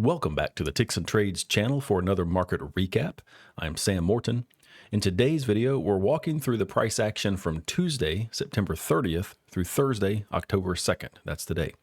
Welcome back to the Ticks and Trades channel for another market recap. I'm Sam Morton. In today's video, we're walking through the price action from Tuesday, September 30th through Thursday, October 2nd. That's today.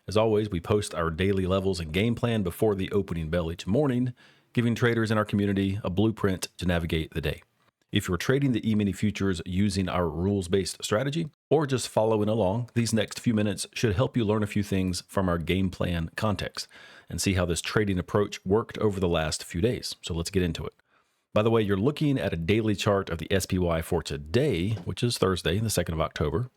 As always, we post our daily levels and game plan before the opening bell each morning, giving traders in our community a blueprint to navigate the day. If you're trading the E-mini futures using our rules-based strategy, or just following along, these next few minutes should help you learn a few things from our game plan context and see how this trading approach worked over the last few days. So let's get into it. By the way, you're looking at a daily chart of the SPY for today, which is Thursday, the 2nd of October.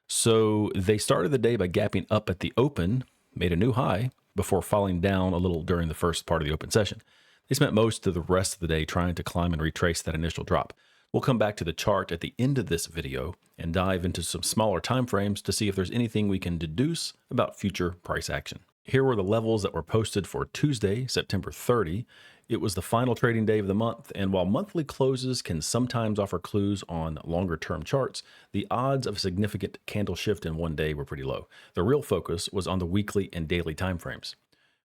So they started the day by gapping up at the open, made a new high before falling down a little during the first part of the open session. They spent most of the rest of the day trying to climb and retrace that initial drop. We'll come back to the chart at the end of this video and dive into some smaller time frames to see if there's anything we can deduce about future price action. Here were the levels that were posted for Tuesday, September 30. It was the final trading day of the month, and while monthly closes can sometimes offer clues on longer-term charts, the odds of a significant candle shift in one day were pretty low. The real focus was on the weekly and daily time frames.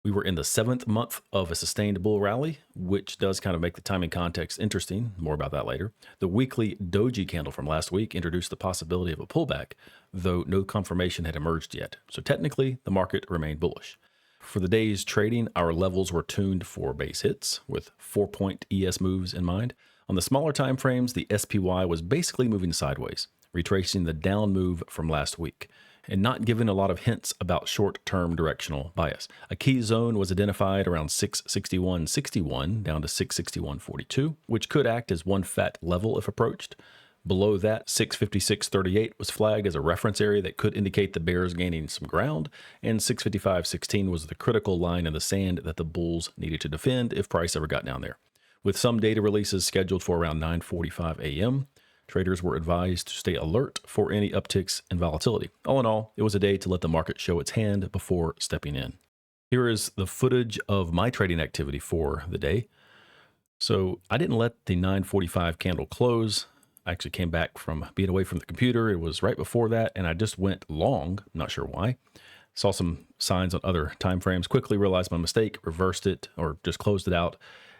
We were in the 7th month of a sustained bull rally, which does kind of make the timing context interesting. More about that later. The weekly doji candle from last week introduced the possibility of a pullback, though no confirmation had emerged yet. So technically, the market remained bullish. For the day's trading, our levels were tuned for base hits with 4-point ES moves in mind. On the smaller time frames, the SPY was basically moving sideways, retracing the down move from last week, and not giving a lot of hints about short-term directional bias. A key zone was identified around 661.61 down to 661.42, which could act as one fat level if approached. Below that, 656.38 was flagged as a reference area that could indicate the bears gaining some ground, and 655.16 was the critical line in the sand that the bulls needed to defend if price ever got down there. With some data releases scheduled for around 9:45 a.m., traders were advised to stay alert for any upticks in volatility. All in all, it was a day to let the market show its hand before stepping in. Here is the footage of my trading activity for the day. So I didn't let the 9:45 candle close. I actually came back from being away from the computer. It was right before that, and I just went long, not sure why. Saw some signs on other time frames, quickly realized my mistake, reversed it, or just closed it out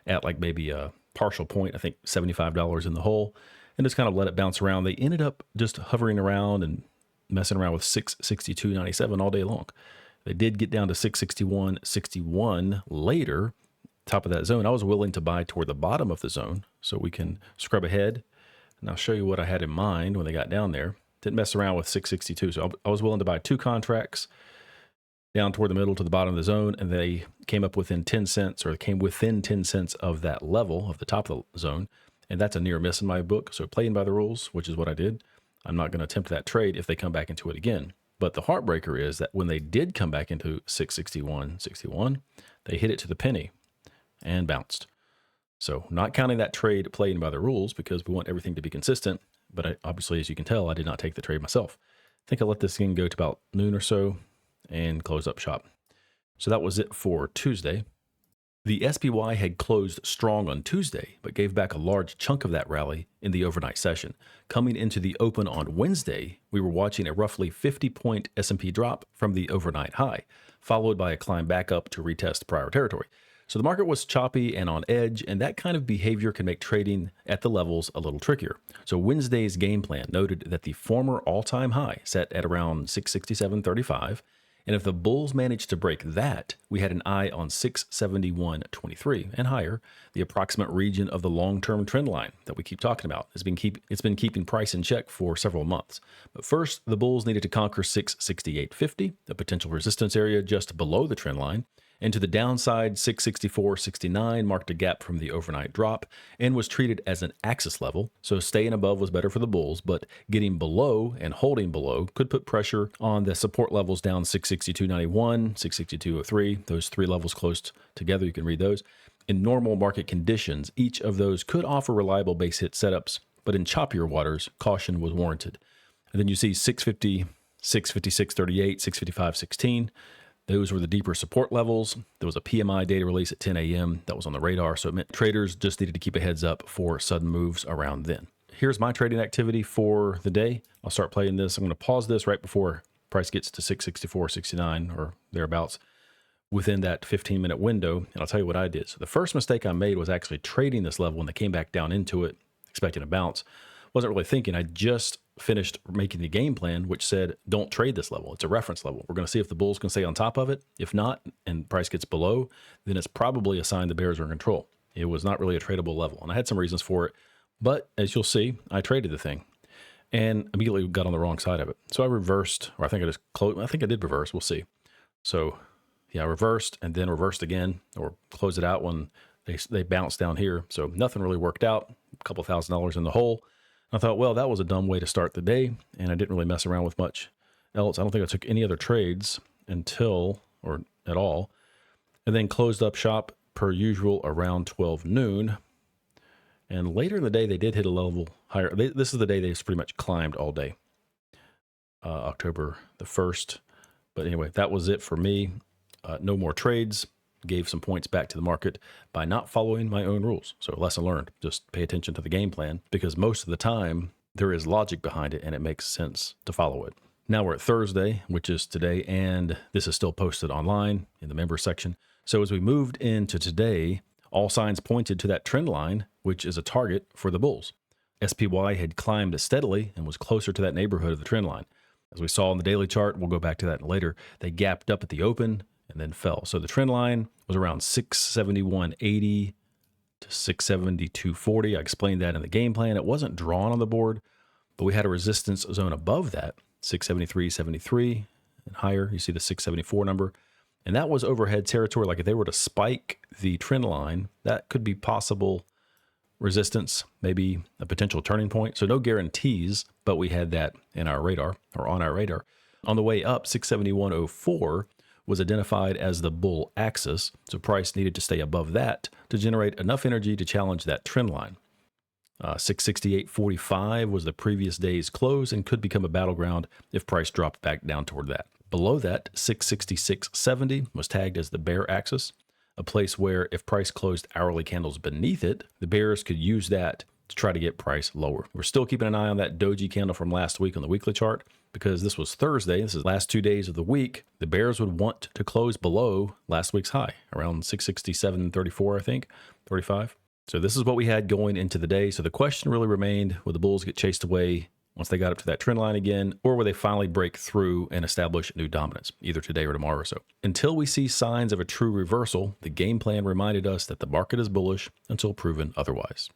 at like maybe a partial point, I think $75 in the hole, and just kind of let it bounce around. They ended up just hovering around and messing around with 662.97 all day long. They did get down to 661.61 later, top of that zone. I was willing to buy toward the bottom of the zone, so we can scrub ahead. And I'll show you what I had in mind when they got down there. Didn't mess around with 662, so I was willing to buy 2 contracts down toward the middle to the bottom of the zone, and they came up within 10 cents, or came within 10 cents of that level of the top of the zone. And that's a near miss in my book. So playing by the rules, which is what I did. I'm not going to attempt that trade if they come back into it again. But the heartbreaker is that when they did come back into 661.61, they hit it to the penny and bounced. So not counting that trade playing by the rules because we want everything to be consistent. But obviously, as you can tell, I did not take the trade myself. I think I let this thing go to about noon or so and close up shop. So that was it for Tuesday. The SPY had closed strong on Tuesday, but gave back a large chunk of that rally in the overnight session. Coming into the open on Wednesday, we were watching a roughly 50-point S&P drop from the overnight high, followed by a climb back up to retest prior territory. So the market was choppy and on edge, and that kind of behavior can make trading at the levels a little trickier. So Wednesday's game plan noted that the former all-time high set at around 667.35, and if the bulls managed to break that, we had an eye on 671.23 and higher, the approximate region of the long-term trend line that we keep talking about. It's been keeping price in check for several months. But first, the bulls needed to conquer 668.50, the potential resistance area just below the trend line. And to the downside, 664.69 marked a gap from the overnight drop and was treated as an axis level. So staying above was better for the bulls, but getting below and holding below could put pressure on the support levels down 662.91, 662.03, those 3 levels close together. You can read those. In normal market conditions, each of those could offer reliable base hit setups, but in choppier waters, caution was warranted. And then you see 650, 656.38, 655.16. Those were the deeper support levels. There was a PMI data release at 10 a.m. that was on the radar, so it meant traders just needed to keep a heads up for sudden moves around then. Here's my trading activity for the day. I'll start playing this. I'm going to pause this right before price gets to 664.69 or thereabouts. within that 15-minute window. And I'll tell you what I did. So the first mistake I made was actually trading this level when they came back down into it, expecting a bounce. Wasn't really thinking. I just finished making the game plan, which said, don't trade this level. It's a reference level. We're going to see if the bulls can stay on top of it. If not, and price gets below, then it's probably a sign the bears are in control. It was not really a tradable level. And I had some reasons for it. But as you'll see, I traded the thing and immediately got on the wrong side of it. So I reversed, or I think I just closed. I think I did reverse. We'll see. So yeah, I reversed and then reversed again, or closed it out when they bounced down here. So nothing really worked out. A couple $1,000 in the hole. I thought, well, that was a dumb way to start the day, and I didn't really mess around with much else. I don't think I took any other trades until, or at all, and then closed up shop per usual around 12 noon. And later in the day, they did hit a level higher. This is the day they pretty much climbed all day, October the 1st. But anyway, that was it for me. No more trades. Gave some points back to the market by not following my own rules. So lesson learned, just pay attention to the game plan, because most of the time there is logic behind it and it makes sense to follow it. Now we're at Thursday, which is today, and this is still posted online in the members section. So as we moved into today, all signs pointed to that trend line, which is a target for the bulls. SPY had climbed steadily and was closer to that neighborhood of the trend line. As we saw in the daily chart, we'll go back to that later, they gapped up at the open and then fell. So the trend line was around 671.80 to 672.40. I explained that in the game plan. It wasn't drawn on the board, but we had a resistance zone above that, 673.73 and higher. You see the 674 number. And that was overhead territory. Like if they were to spike the trend line, that could be possible resistance, maybe a potential turning point. So no guarantees, but we had that in our radar, or on our radar. On the way up, 671.04 was identified as the bull axis, so price needed to stay above that to generate enough energy to challenge that trend line. 668.45 was the previous day's close and could become a battleground if price dropped back down toward that. Below that, 666.70 was tagged as the bear axis, a place where if price closed hourly candles beneath it, the bears could use that to try to get price lower. We're still keeping an eye on that doji candle from last week on the weekly chart, because this was Thursday. This is the last 2 days of the week. The bears would want to close below last week's high, around 667.34, I think, 35. So this is what we had going into the day. So the question really remained, would the bulls get chased away once they got up to that trend line again, or will they finally break through and establish new dominance, either today or tomorrow or so? Until we see signs of a true reversal, the game plan reminded us that the market is bullish until proven otherwise.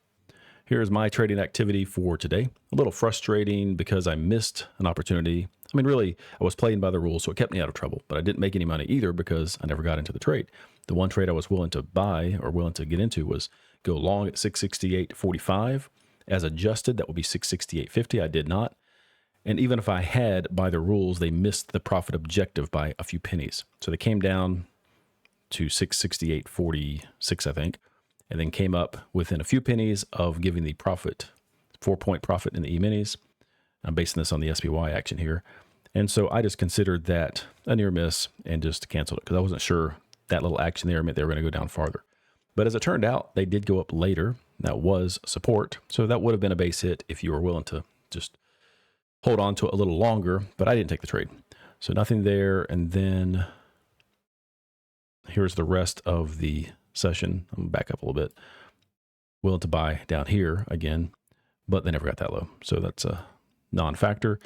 Here's my trading activity for today. A little frustrating because I missed an opportunity. I mean, really, I was playing by the rules, so it kept me out of trouble, but I didn't make any money either because I never got into the trade. The one trade I was willing to buy, or willing to get into, was go long at 668.45. As adjusted, that would be 668.50. I did not. And even if I had, by the rules, they missed the profit objective by a few pennies. So they came down to 668.46, I think, and then came up within a few pennies of giving the profit, 4-point profit in the E-minis. I'm basing this on the SPY action here. And so I just considered that a near miss and just canceled it because I wasn't sure that little action there meant they were going to go down farther. But as it turned out, they did go up later. That was support. So that would have been a base hit if you were willing to just hold on to it a little longer, but I didn't take the trade. So nothing there. And then here's the rest of the session. I'm gonna back up a little bit. Willing to buy down here again, but they never got that low. So that's a non-factor.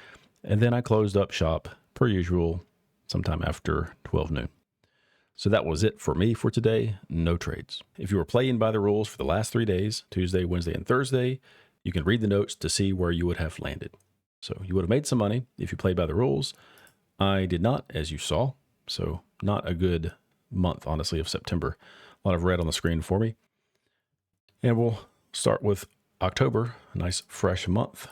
And then I closed up shop per usual sometime after 12 noon. So that was it for me for today. No trades. If you were playing by the rules for the last 3 days, Tuesday, Wednesday, and Thursday, you can read the notes to see where you would have landed. So you would have made some money if you played by the rules. I did not, as you saw. So not a good month, honestly, of September. A lot of red on the screen for me. And we'll start with October, a nice fresh month.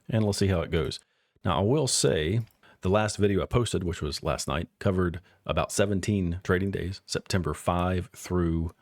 And let's see how it goes. Now, I will say the last video I posted, which was last night, covered about 17 trading days, September 5 through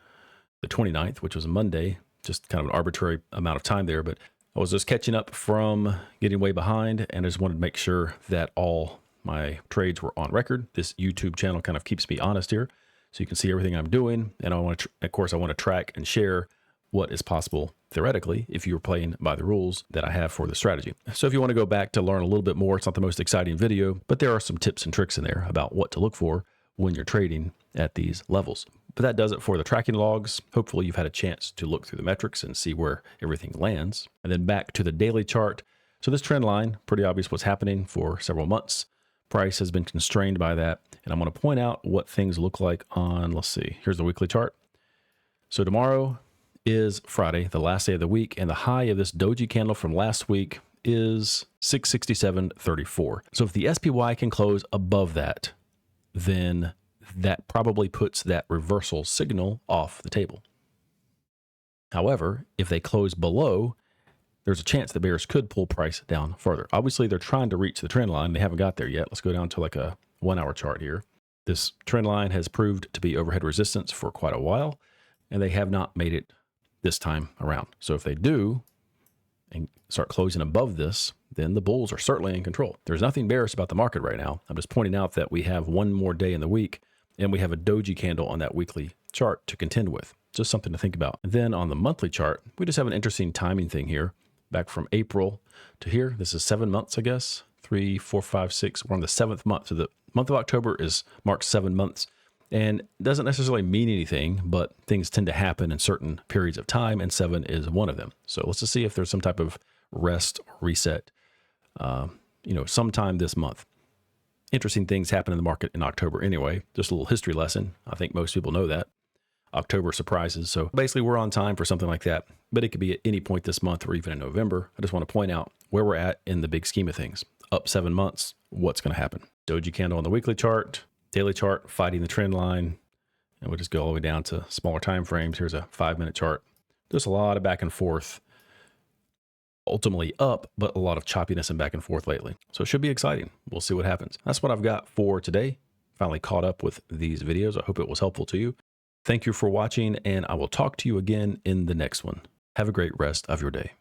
the 29th, which was a Monday, just kind of an arbitrary amount of time there. But I was just catching up from getting way behind, and I just wanted to make sure that all my trades were on record. This YouTube channel kind of keeps me honest here, so you can see everything I'm doing. And I want to, of course, I want to track and share what is possible theoretically if you're playing by the rules that I have for the strategy. So if you want to go back to learn a little bit more, it's not the most exciting video, but there are some tips and tricks in there about what to look for when you're trading at these levels. But that does it for the tracking logs. Hopefully you've had a chance to look through the metrics and see where everything lands. And then back to the daily chart. So this trend line, pretty obvious what's happening for several months. Price has been constrained by that. And I'm going to point out what things look like on, let's see, here's the weekly chart. So tomorrow is Friday, the last day of the week, and the high of this doji candle from last week is 667.34. So if the SPY can close above that, then that probably puts that reversal signal off the table. However, if they close below, there's a chance the bears could pull price down further. Obviously, they're trying to reach the trend line. They haven't got there yet. Let's go down to like a 1 hour chart here. This trend line has proved to be overhead resistance for quite a while, and they have not made it this time around. So if they do and start closing above this, then the bulls are certainly in control. There's nothing bearish about the market right now. I'm just pointing out that we have one more day in the week, and we have a doji candle on that weekly chart to contend with. Just something to think about. And then on the monthly chart, we just have an interesting timing thing here. Back from April to here, this is 7 months, I guess. 3, 4, 5, 6. We're on the 7th month. So the month of October marks 7 months. And it doesn't necessarily mean anything, but things tend to happen in certain periods of time, and 7 is one of them. So let's just see if there's some type of rest or reset, sometime this month. Interesting things happen in the market in October anyway. Just a little history lesson. I think most people know that. October surprises. So basically we're on time for something like that, but it could be at any point this month or even in November. I just want to point out where we're at in the big scheme of things. Up 7 months, what's going to happen? Doji candle on the weekly chart, daily chart fighting the trend line, and we'll just go all the way down to smaller time frames. Here's a 5-minute chart. There's a lot of back and forth, ultimately up, but a lot of choppiness and back and forth lately. So it should be exciting. We'll see what happens. That's what I've got for today. Finally caught up with these videos. I hope it was helpful to you. Thank you for watching, and I will talk to you again in the next one. Have a great rest of your day.